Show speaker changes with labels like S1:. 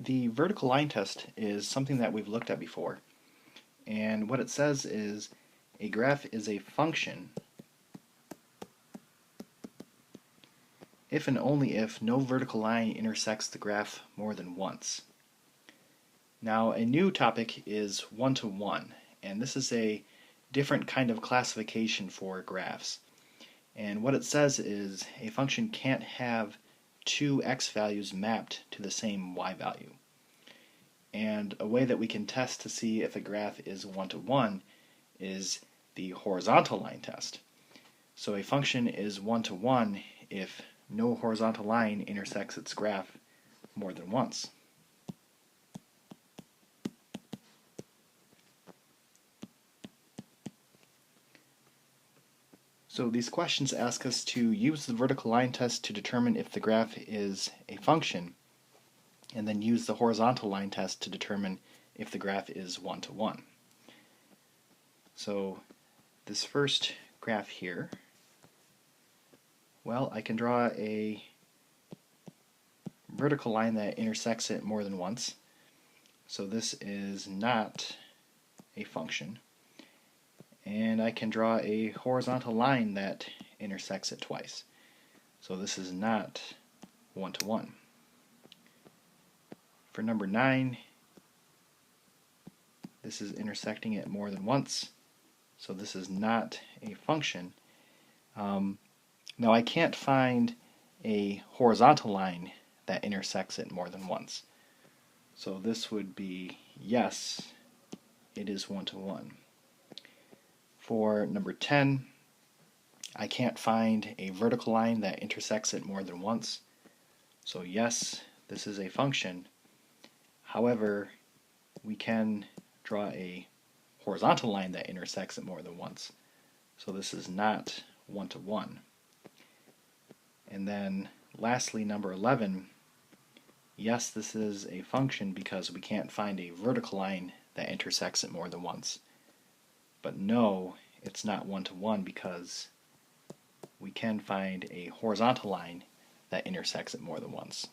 S1: The vertical line test is something that we've looked at before, and what it says is a graph is a function if and only if no vertical line intersects the graph more than once. Now, a new topic is one-to-one, and this is a different kind of classification for graphs. And what it says is a function can't have two x values mapped to the same y value. And a way that we can test to see if a graph is one-to-one is the horizontal line test. So a function is one-to-one if no horizontal line intersects its graph more than once. So these questions ask us to use the vertical line test to determine if the graph is a function, and then use the horizontal line test to determine if the graph is one-to-one. So this first graph here, well, I can draw a vertical line that intersects it more than once. So this is not a function. And I can draw a horizontal line that intersects it twice. So this is not one-to-one. For number 9, this is intersecting it more than once. So this is not a function. Now I can't find a horizontal line that intersects it more than once. So this would be yes, it is one-to-one. For number 10, I can't find a vertical line that intersects it more than once. So yes, this is a function. However, we can draw a horizontal line that intersects it more than once. So this is not one-to-one. And then lastly, number 11, yes, this is a function because we can't find a vertical line that intersects it more than once. But no, it's not one-to-one because we can find a horizontal line that intersects it more than once.